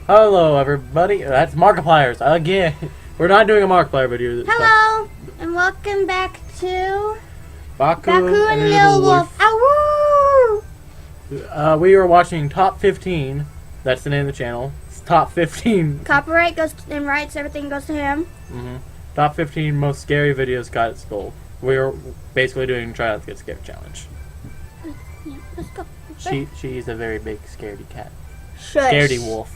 Hello, everybody. That's Markipliers again. We're not doing a Markiplier video this time. Hello, and welcome back to Baku and Lil Wolf. Awoo! We are watching Top 15. That's the name of the channel. It's Top 15. Copyright goes and rights, everything goes to him. Top 15 most scary videos got at school. We're basically doing try not to get scared challenge. Yeah, let's go. She's a very big scaredy cat. Shush. Scaredy wolf.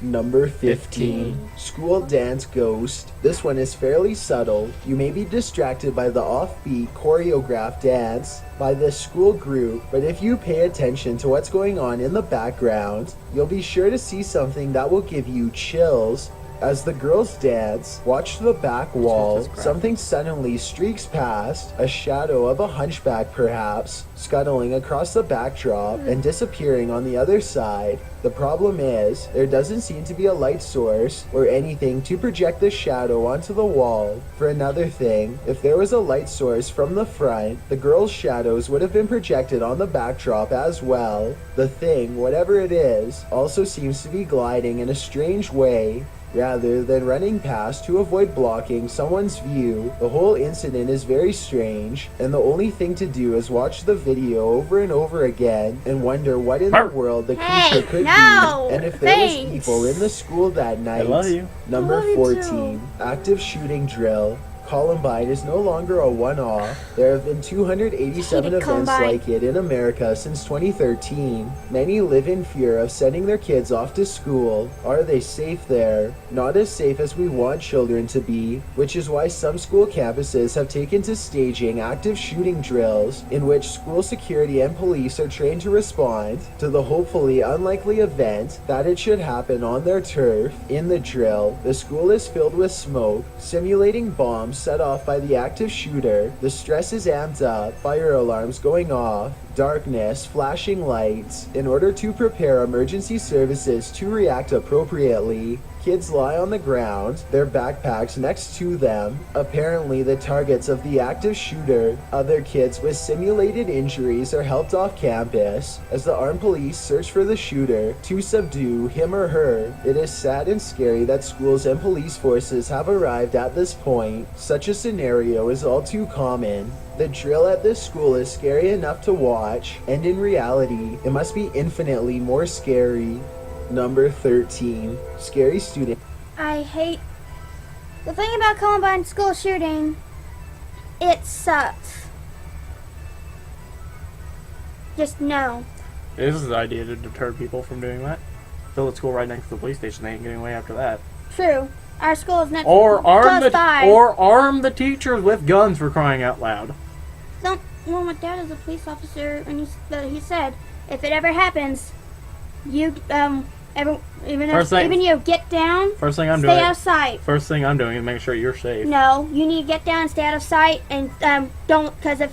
Number 15, School Dance Ghost. This one is fairly subtle. You may be distracted by the offbeat choreographed dance by this school group, but if you pay attention to what's going on in the background, you'll be sure to see something that will give you chills. As the girls dance, watch the back wall. Something suddenly streaks past, a shadow of a hunchback perhaps, scuttling across the backdrop and disappearing on the other side. The problem is, there doesn't seem to be a light source or anything to project the shadow onto the wall. For another thing, if there was a light source from the front, the girls' shadows would have been projected on the backdrop as well. The thing, whatever it is, also seems to be gliding in a strange way, rather than running past to avoid blocking someone's view. The whole incident is very strange, and the only thing to do is watch the video over and over again and wonder what in the world the creature could be, and if there was evil in the school that night. I love you. Number I love you 14, active shooting drill. Columbine is no longer a one-off. There have been 287 events like it in America since 2013. Many live in fear of sending their kids off to school. Are they safe there? Not as safe as we want children to be, which is why some school campuses have taken to staging active shooting drills in which school security and police are trained to respond to the hopefully unlikely event that it should happen on their turf. In the drill, the school is filled with smoke, simulating bombs set off by the active shooter. The stress is amped up, fire alarms going off, darkness, flashing lights, in order to prepare emergency services to react appropriately. Kids lie on the ground, their backpacks next to them, apparently the targets of the active shooter. Other kids with simulated injuries are helped off campus as the armed police search for the shooter to subdue him or her. It is sad and scary that schools and police forces have arrived at this point. Such a scenario is all too common. The drill at this school is scary enough to watch, and in reality, it must be infinitely more scary. Number 13, scary student. I hate the thing about Columbine school shooting. It sucks. Just no. This is the idea to deter people from doing that. Fill a school right next to the police station. They ain't getting away after that. True. Our school is next. Or arm arm the teachers with guns, for crying out loud. Well, my dad is a police officer, and he said if it ever happens, you even you get down. First thing I'm stay doing. out of sight. First thing I'm doing is make sure you're safe. No, you need to get down, stay out of sight, and don't, because if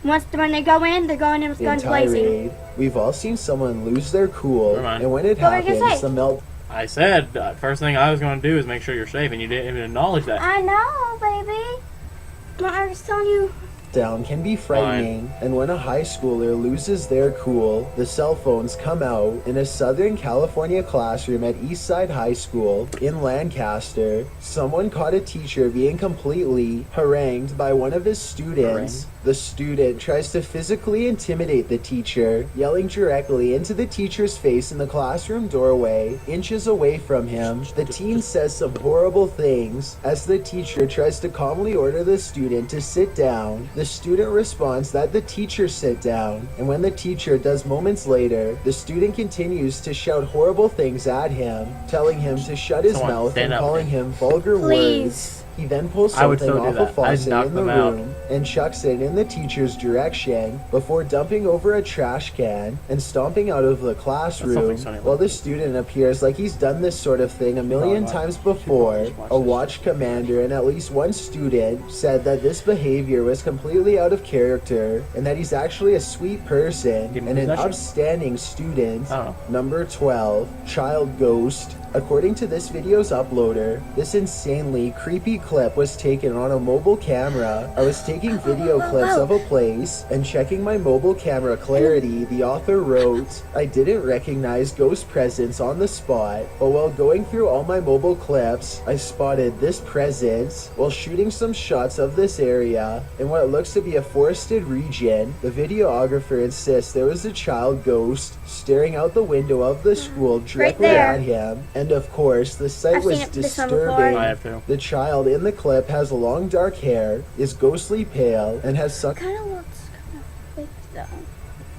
when they go in, they're going in with guns blazing. We've all seen someone lose their cool, Never mind. and when it What were you gonna happens, say? the melt. I said first thing I was going to do is make sure you're safe, and you didn't even acknowledge that. I know, baby. I was telling you. Down can be frightening, and when a high schooler loses their cool, the cell phones come out. In a Southern California classroom at Eastside High School in Lancaster, someone caught a teacher being completely harangued by one of his students. The student tries to physically intimidate the teacher, yelling directly into the teacher's face in the classroom doorway, inches away from him. The teen says some horrible things as the teacher tries to calmly order the student to sit down. The student responds that the teacher sit down, and when the teacher does moments later, the student continues to shout horrible things at him, telling him to shut his mouth and calling him vulgar words. He then pulls something off a faucet in the room and chucks it in the teacher's direction before dumping over a trash can and stomping out of the classroom. While the student appears like he's done this sort of thing a million times before, a watch commander and at least one student said that this behavior was completely out of character and that he's actually a sweet person and an upstanding student. Number 12, child ghost. According to this video's uploader, this insanely creepy clip was taken on a mobile camera. I was taken taking video clips of a place and checking my mobile camera clarity, the author wrote, I didn't recognize ghost presence on the spot, but while going through all my mobile clips, I spotted this presence while shooting some shots of this area in what looks to be a forested region. The videographer insists there was a child ghost staring out the window of the school directly at him, and of course the sight was disturbing. The child in the clip has long dark hair, is ghostly pale, and has some kind of looks kind of fake though.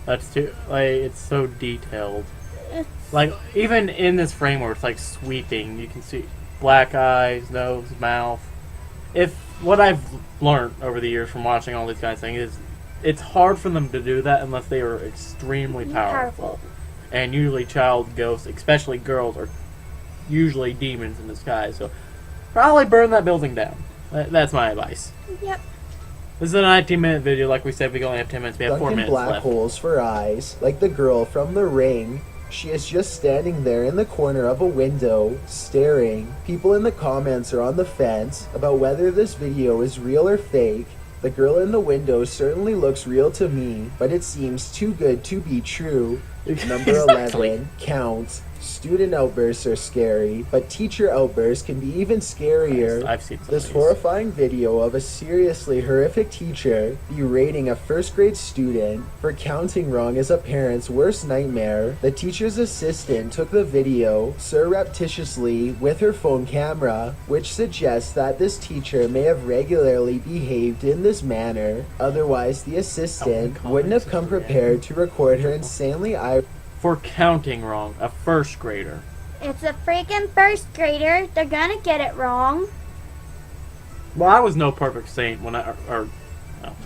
That's too, like, it's so detailed. It's Like, even in this framework, it's like sweeping. You can see black eyes, nose, mouth. If what I've learned over the years from watching all these guys things is, it's hard for them to do that unless they are extremely powerful. And usually child ghosts, especially girls, are usually demons in disguise. So probably burn that building down. That's my advice. Yep. This is a 19-minute video. Like we said, we only have 10 minutes. We have 4 minutes black left. holes for eyes, like the girl from The Ring. She is just standing there in the corner of a window, staring. People in the comments are on the fence about whether this video is real or fake. The girl in the window certainly looks real to me, but it seems too good to be true. Number 11, count. Student outbursts are scary, but teacher outbursts can be even scarier. I've seen this horrifying video of a seriously horrific teacher berating a first grade student for counting wrong is a parent's worst nightmare. The teacher's assistant took the video surreptitiously with her phone camera, which suggests that this teacher may have regularly behaved in this manner. Otherwise, the assistant wouldn't have come prepared to record her insanely for counting wrong, a first grader. It's a freaking first grader. They're gonna get it wrong. Well, I was no perfect saint when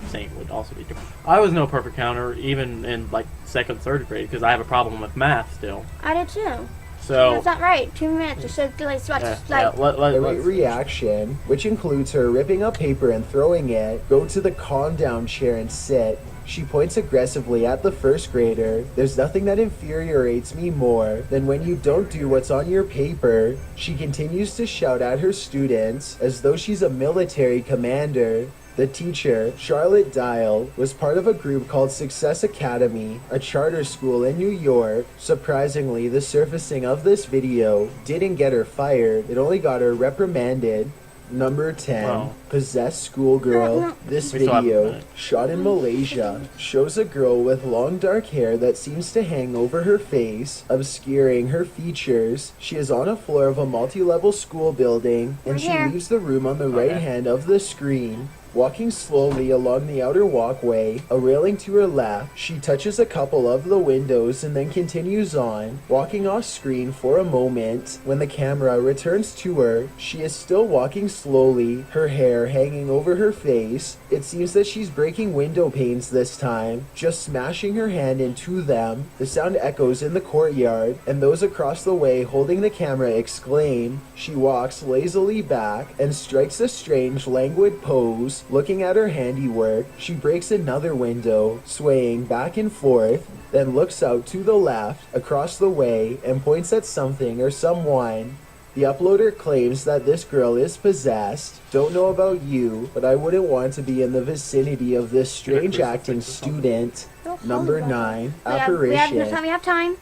saint would also be true. I was no perfect counter even in like 2nd, 3rd grade because I have a problem with math still. I did too. So that's not right. 2 minutes. It should Great reaction, which includes her ripping up paper and throwing it. Go to the calm down chair and sit. She points aggressively at the first grader. There's nothing that infuriates me more than when you don't do what's on your paper. She continues to shout at her students as though she's a military commander. The teacher, Charlotte Dial, was part of a group called Success Academy, a charter school in New York. Surprisingly, the surfacing of this video didn't get her fired. It only got her reprimanded. Number 10, Possessed Schoolgirl. This video, shot in Malaysia, shows a girl with long dark hair that seems to hang over her face, obscuring her features. She is on a floor of a multi-level school building, and she leaves the room on the right hand of the screen. Walking slowly along the outer walkway, a railing to her left, she touches a couple of the windows and then continues on, walking off screen for a moment. When the camera returns to her, she is still walking slowly, her hair hanging over her face. It seems that she's breaking window panes this time, just smashing her hand into them. The sound echoes in the courtyard, and those across the way holding the camera exclaim. She walks lazily back and strikes a strange, languid pose. Looking at her handiwork, she breaks another window, swaying back and forth, then looks out to the left, across the way, and points at something or someone. The uploader claims that this girl is possessed. Don't know about you, but I wouldn't want to be in the vicinity of this strange acting student. Number 9, Apparition. We have time.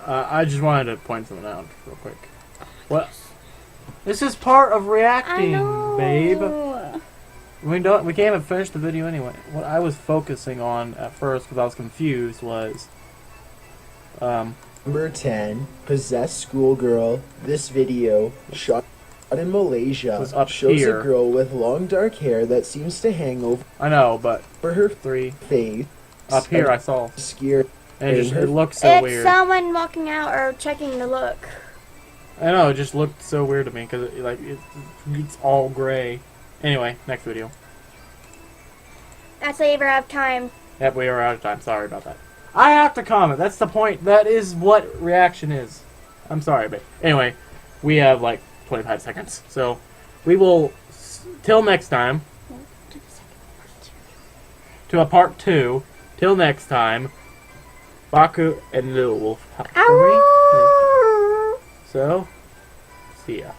I just wanted to point something out real quick. What? This is part of reacting, babe. We can't even finish the video anyway. What I was focusing on at first, because I was confused, was Number 10, Possessed Schoolgirl. This video, shot in Malaysia, shows a girl with long dark hair that seems to hang over. I know, but for her face. Up here, I saw. Scared. And it looks so weird. It's someone walking out or checking the look. I know, it just looked so weird to me because it's all gray. Anyway, next video. That's why we have time. Yep, we are out of time. Sorry about that. I have to comment. That's the point. That is what reaction is. I'm sorry, but anyway, we have like 25 seconds. So we will, till next time, to a part 2. Till next time, Baku and Little Wolf. So, see ya.